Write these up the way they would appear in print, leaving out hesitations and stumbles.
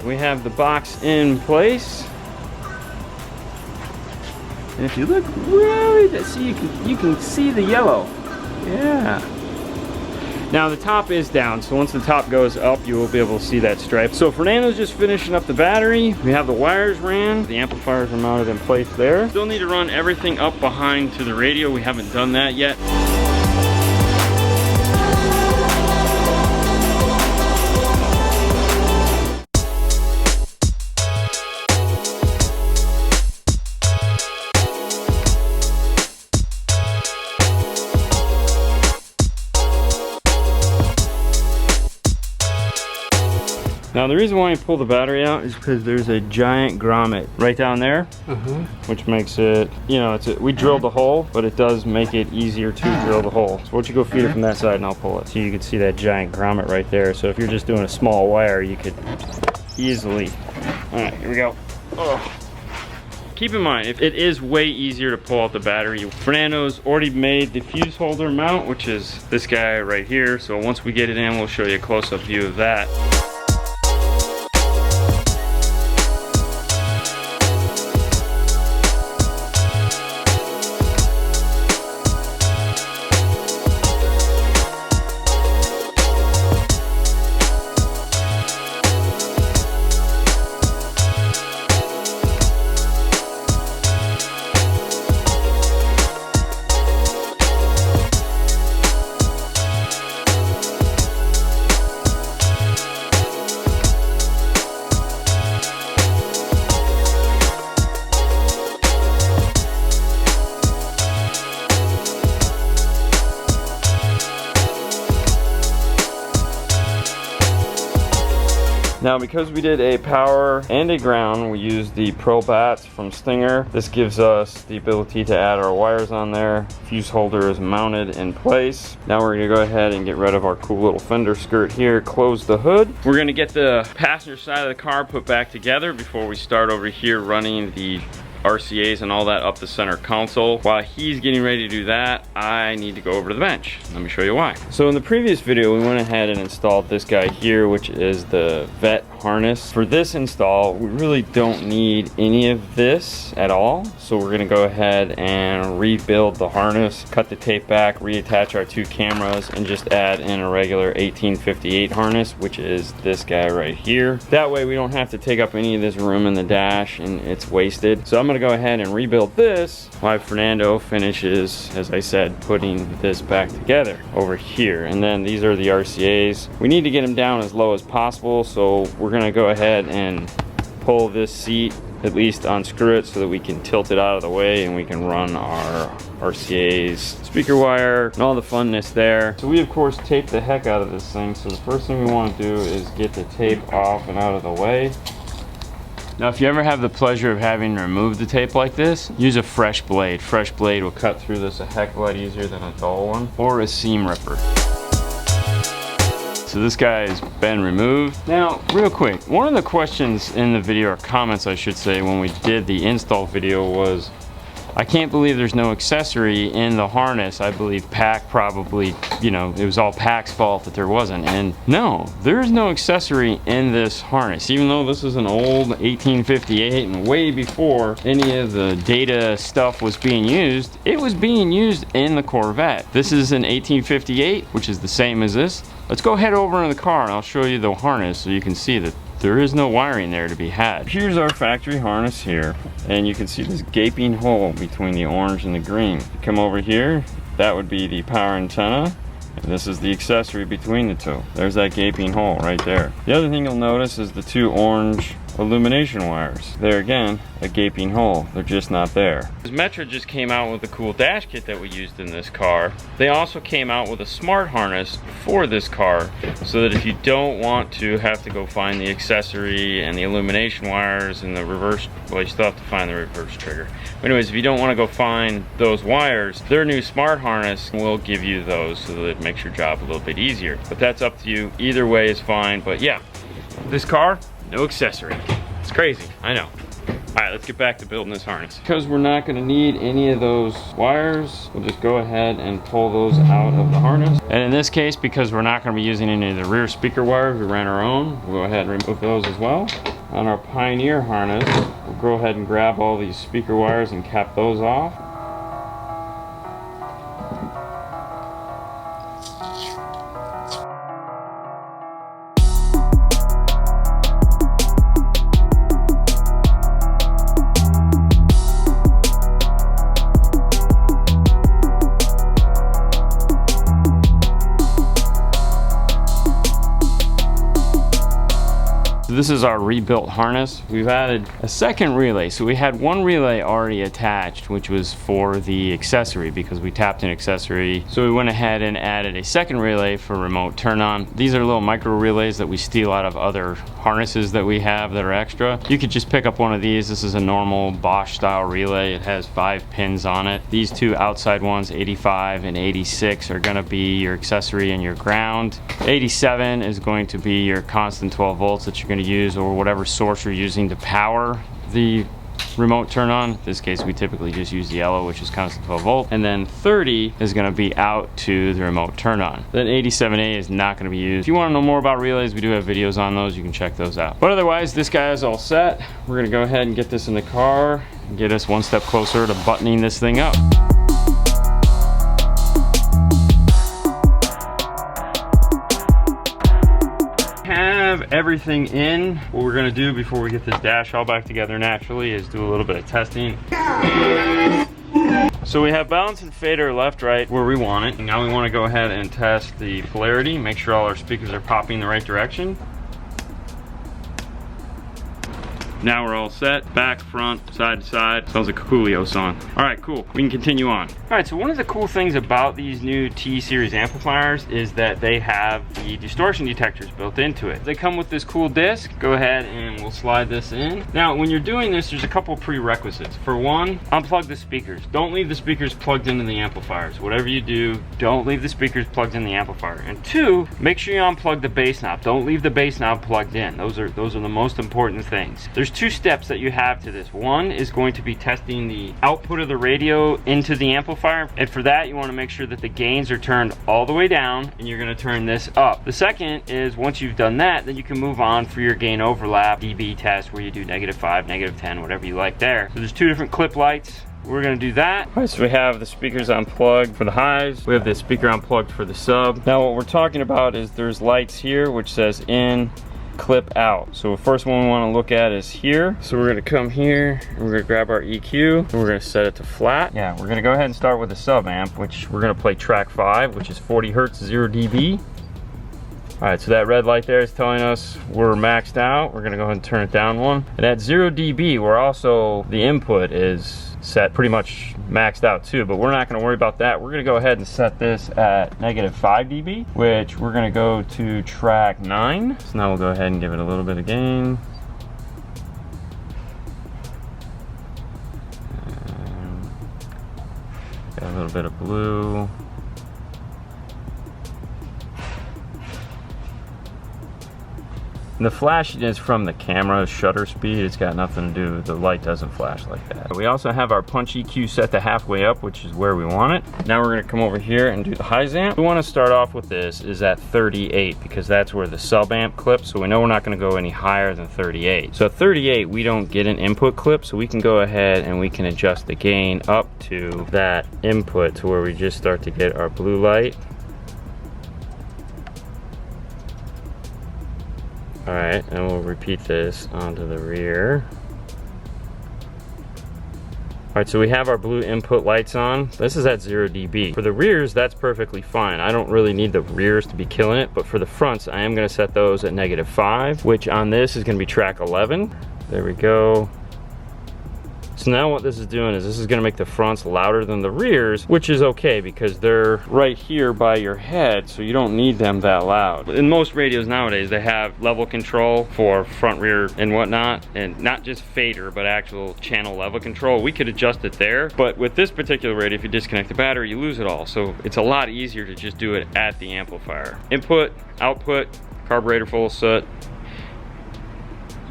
we have the box in place. And if you look really, see, you can see the yellow. Yeah. Now the top is down, so once the top goes up, you will be able to see that stripe. So Fernando's just finishing up the battery. We have the wires ran. The amplifiers are mounted in place there. Still need to run everything up behind to the radio. We haven't done that yet. Now the reason why I pull the battery out is because there's a giant grommet right down there, which makes it, you know, we drilled the hole, but it does make it easier to drill the hole. So why don't you go feed it from that side and I'll pull it. So you can see that giant grommet right there. So if you're just doing a small wire, you could easily, all right, here we go. Oh. Keep in mind, it is way easier to pull out the battery. Fernando's already made the fuse holder mount, which is this guy right here. So once we get it in, we'll show you a close-up view of that. Now because we did a power and a ground, we used the Pro Bats from Stinger. This gives us the ability to add our wires on there. Fuse holder is mounted in place. Now we're gonna go ahead and get rid of our cool little fender skirt here, close the hood. We're gonna get the passenger side of the car put back together before we start over here running the RCAs and all that up the center console. While he's getting ready to do that, I need to go over to the bench. Let me show you why. So in the previous video, we went ahead and installed this guy here, which is the Vette harness. For this install, we really don't need any of this at all. So we're gonna go ahead and rebuild the harness, cut the tape back, reattach our two cameras, and just add in a regular 1858 harness, which is this guy right here. That way we don't have to take up any of this room in the dash and it's wasted. So I'm gonna go ahead and rebuild this while Fernando finishes, as I said, putting this back together over here. And then these are the RCAs. We need to get them down as low as possible, so we're gonna go ahead and pull this seat, at least unscrew it so that we can tilt it out of the way and we can run our RCAs, speaker wire, and all the funness there. So we of course taped the heck out of this thing, so the first thing we want to do is get the tape off and out of the way. Now if you ever have the pleasure of having to remove the tape like this, use a fresh blade. Fresh blade will cut through this a heck of a lot easier than a dull one, or a seam ripper. So this guy has been removed. Now, real quick, one of the questions in the video, or comments I should say, when we did the install video was, I can't believe there's no accessory in the harness. I believe Pack probably, you know, it was all Pack's fault that there wasn't. And no, there is no accessory in this harness. Even though this is an old 1858 and way before any of the data stuff was being used, it was being used in the Corvette. This is an 1858, which is the same as this. Let's go head over in the car and I'll show you the harness so you can see that there is no wiring there to be had. Here's our factory harness here, and you can see this gaping hole between the orange and the green. You come over here, that would be the power antenna, and this is the accessory between the two. There's that gaping hole right there. The other thing you'll notice is the two orange illumination wires. There again, a gaping hole. They're just not there. Metra just came out with a cool dash kit that we used in this car. They also came out with a smart harness for this car, so that if you don't want to have to go find the accessory and the illumination wires and the reverse, well, you still have to find the reverse trigger. But anyways, if you don't want to go find those wires, their new smart harness will give you those so that it makes your job a little bit easier. But that's up to you. Either way is fine. But yeah, this car, no accessory. It's crazy, I know. All right, let's get back to building this harness. Because we're not gonna need any of those wires, we'll just go ahead and pull those out of the harness. And in this case, because we're not gonna be using any of the rear speaker wires, we ran our own, we'll go ahead and remove those as well. on our Pioneer harness, we'll go ahead and grab all these speaker wires and cap those off. This is our rebuilt harness. We've added a second relay. So we had one relay already attached, which was for the accessory because we tapped an accessory. So we went ahead and added a second relay for remote turn on. These are little micro relays that we steal out of other harnesses that we have that are extra. You could just pick up one of these. This is a normal Bosch style relay. It has 5 pins on it. These two outside ones, 85 and 86, are gonna be your accessory and your ground. 87 is going to be your constant 12 volts that you're gonna use, or whatever source you're using to power the remote turn on. In this case, we typically just use the yellow, which is constant 12 volt. And then 30 is going to be out to the remote turn on. Then 87A is not going to be used. If you want to know more about relays, we do have videos on those. You can check those out. But otherwise, this guy is all set. We're going to go ahead and get this in the car and get us one step closer to buttoning this thing up. Everything in. What we're going to do before we get this dash all back together naturally is do a little bit of testing. So we have balance and fader left, right, where we want it. And now we want to go ahead and test the polarity, make sure all our speakers are popping the right direction. Now we're all set, back, front, side to side. Sounds like a Coolio song. All right, cool, we can continue on. All right, so one of the cool things about these new T-Series amplifiers is that they have the distortion detectors built into it. They come with this cool disc. Go ahead and we'll slide this in. Now, when you're doing this, there's a couple prerequisites. For one, unplug the speakers. Don't leave the speakers plugged into the amplifiers. Whatever you do, don't leave the speakers plugged in the amplifier. And two, make sure you unplug the bass knob. Don't leave the bass knob plugged in. Those are the most important things. There's 2 steps that you have to this. One is going to be testing the output of the radio into the amplifier, and for that you want to make sure that the gains are turned all the way down, and you're going to turn this up. The second is, once you've done that, then you can move on for your gain overlap dB test, where you do -5, -10, whatever you like there. So there's 2 different clip lights. We're gonna do that. All right, so we have the speakers unplugged for the highs. We have the speaker unplugged for the sub. Now what we're talking about is there's lights here which says in, clip out. So the first one we want to look at is here. So we're going to come here and we're going to grab our EQ and we're going to set it to flat. Yeah, we're going to go ahead and start with the sub amp, which we're going to play track 5, which is 40 hertz 0 dB. All right, so that red light there is telling us we're maxed out. We're going to go ahead and turn it down 1. And at 0 dB, we're also, the input is set pretty much maxed out too, but we're not going to worry about that. We're going to go ahead and set this at -5 dB, which we're going to go to track 9. So now we'll go ahead and give it a little bit of gain. Got a little bit of blue. And the flashing is from the camera shutter speed. It's got nothing to do, the light doesn't flash like that. We also have our punch EQ set to halfway up, which is where we want it. Now we're gonna come over here and do the highs amp. We wanna start off with this is at 38 because that's where the sub amp clips, so we know we're not gonna go any higher than 38. So at 38, we don't get an input clip, so we can go ahead and we can adjust the gain up to that input to where we just start to get our blue light. All right, and we'll repeat this onto the rear. All right, so we have our blue input lights on. This is at 0 dB. For the rears, that's perfectly fine. I don't really need the rears to be killing it, but for the fronts, I am gonna set those at -5, which on this is gonna be track 11. There we go. So now what this is doing is this is going to make the fronts louder than the rears, which is okay because they're right here by your head, so you don't need them that loud. In most radios nowadays, they have level control for front, rear, and whatnot, and not just fader, but actual channel level control. We could adjust it there, but with this particular radio, if you disconnect the battery, you lose it all. So it's a lot easier to just do it at the amplifier. Input, output, carburetor full of soot.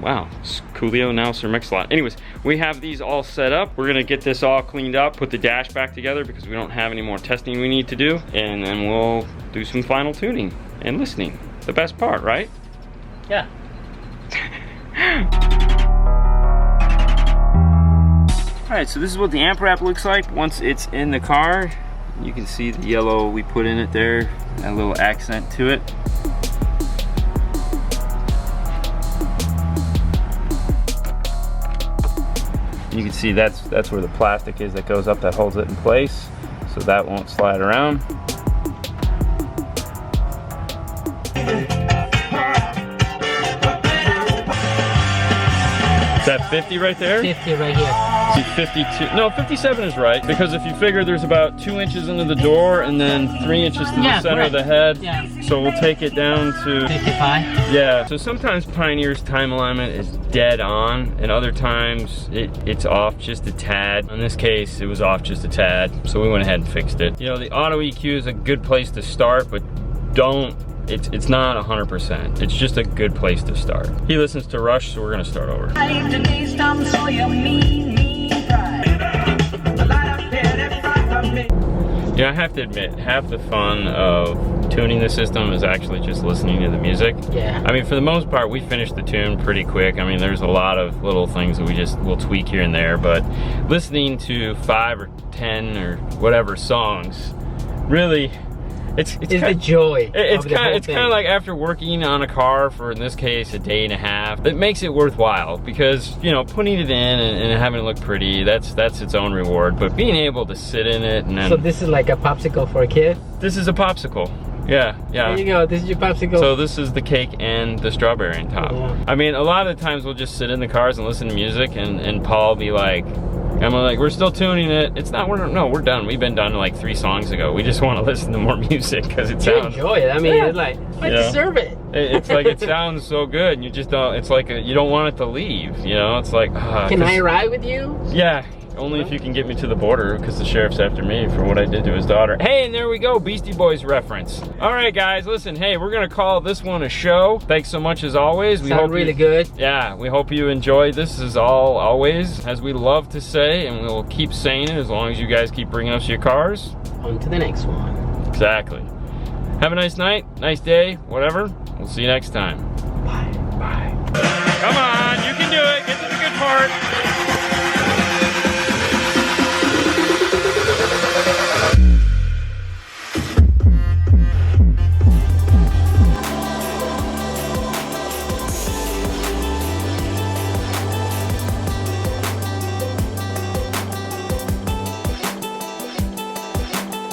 Wow, Coolio now Sir Mix-a-Lot. Anyways, we have these all set up. We're gonna get this all cleaned up, put the dash back together because we don't have any more testing we need to do, and then we'll do some final tuning and listening. The best part, right? Yeah. Alright, so this is what the amp wrap looks like once it's in the car. You can see the yellow we put in it there, that little accent to it. And you can see that's where the plastic is that goes up that holds it in place, so that won't slide around. Is that 50 right there? 50 right here. See, 52, no, 57 is right, because if you figure there's about 2 inches into the door and then 3 inches to the center of the head, so we'll take it down to 55. Yeah, so sometimes Pioneer's time alignment is dead on, and other times it's off just a tad. In this case, it was off just a tad, so we went ahead and fixed it. You know, the auto EQ is a good place to start, but it's not 100%. It's just a good place to start. He listens to Rush, so we're gonna start over. Yeah, I have to admit, half the fun of tuning the system is actually just listening to the music. Yeah. I mean, for the most part, we finished the tune pretty quick. I mean, there's a lot of little things that we'll tweak here and there, but listening to 5 or 10 or whatever songs, really, it's the joy. It's kind of like after working on a car for, in this case, a day and a half. It makes it worthwhile because, you know, putting it in and having it look pretty, that's its own reward. But being able to sit in it and then, so this is like a popsicle for a kid. This is a popsicle. Yeah. There you go. This is your popsicle. So this is the cake and the strawberry on top. Yeah. I mean, a lot of the times we'll just sit in the cars and listen to music, and Paul will be like, I'm like, we're still tuning it. It's not, we're done. We've been done like 3 songs ago. We just want to listen to more music because it sounds. You enjoy it. I mean, it's like, I deserve it. It's like, it sounds so good, and you just don't, it's like, you don't want it to leave, you know? It's like, can I ride with you? Yeah. Only if you can get me to the border, because the sheriff's after me for what I did to his daughter. Hey, and there we go, Beastie Boys reference. All right, guys, listen, hey, we're gonna call this one a show. Thanks so much as always. We hope really good. Yeah, we hope you enjoyed this as always, as we love to say, and we'll keep saying it as long as you guys keep bringing us your cars. On to the next one. Exactly. Have a nice night, nice day, whatever. We'll see you next time. Bye. Bye. Come on, you can do it. Get to the good part.